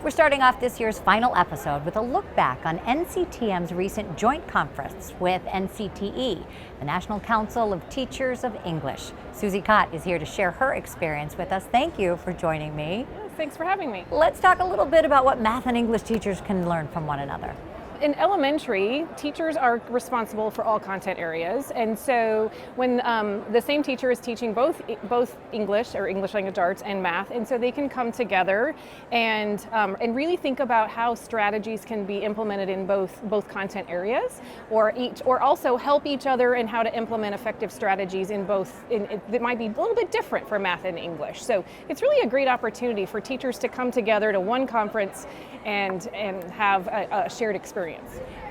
We're starting off this year's final episode with a look back on NCTM's recent joint conference with NCTE, the National Council of Teachers of English. Susie Katt is here to share her experience with us. Thank you for joining me. Thanks for having me. Let's talk a little bit about what math and English teachers can learn from one another. In elementary, teachers are responsible for all content areas, and so when the same teacher is teaching both English or English language arts and math, and so they can come together and really think about how strategies can be implemented in both content areas, or also help each other in how to implement effective strategies in both. That might be a little bit different for math and English. So it's really a great opportunity for teachers to come together to one conference and have a shared experience.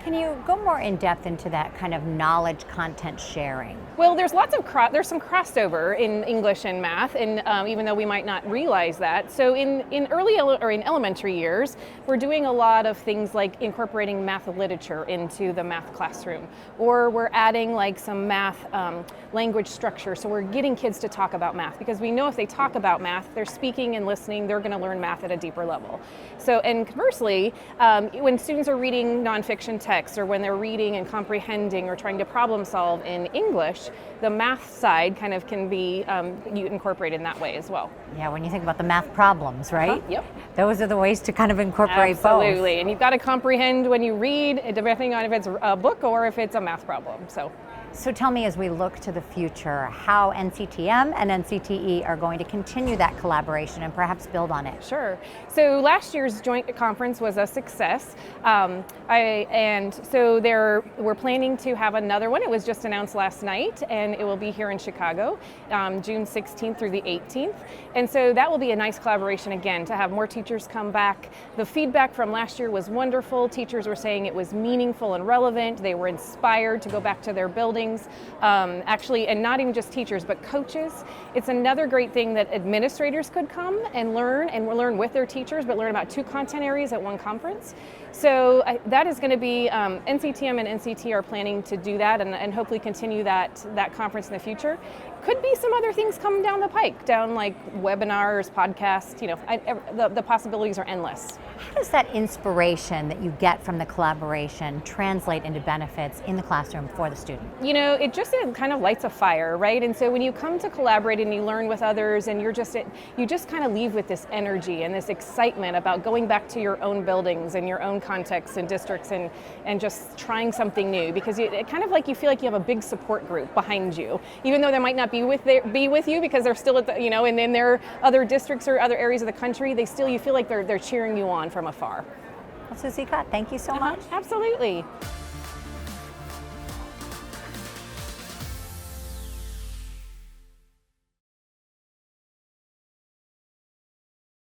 Can you go more in depth into that kind of knowledge content sharing? Well, there's there's some crossover in English and math, and even though we might not realize that. So in elementary years, we're doing a lot of things like incorporating math literature into the math classroom, or we're adding like some math language structure. So we're getting kids to talk about math, because we know if they talk about math, they're speaking and listening, they're going to learn math at a deeper level. So, and conversely, when students are reading nonfiction text, or when they're reading and comprehending or trying to problem solve in English, the math side kind of can be you incorporate in that way as well. Yeah, when you think about the math problems, right? Yep. Those are the ways to kind of incorporate both. Absolutely, and you've got to comprehend when you read, depending on if it's a book or if it's a math problem. So tell me, as we look to the future, how NCTM and NCTE are going to continue that collaboration and perhaps build on it. Sure. So last year's joint conference was a success, and so we're planning to have another one. It was just announced last night, and it will be here in Chicago, June 16th through the 18th. And so that will be a nice collaboration again, to have more teachers come back. The feedback from last year was wonderful. Teachers were saying it was meaningful and relevant. They were inspired to go back to their buildings. Actually, and not even just teachers, but coaches. It's another great thing that administrators could come and learn with their teachers, but learn about two content areas at one conference. So that is going to be, NCTM and NCTE are planning to do that, and hopefully continue that conference in the future. Could be some other things coming down the pike, like webinars, podcasts, the possibilities are endless. How does that inspiration that you get from the collaboration translate into benefits in the classroom for the student? It kind of lights a fire, right? And so when you come to collaborate and you learn with others, and you just kind of leave with this energy and this excitement about going back to your own buildings and your own contexts and districts and just trying something new, because it kind of like you feel like you have a big support group behind you, even though they might not be with you because they're still at and then there are other districts or other areas of the country. You feel like they're cheering you on from afar. Well, Susie Katt, thank you so much. Absolutely.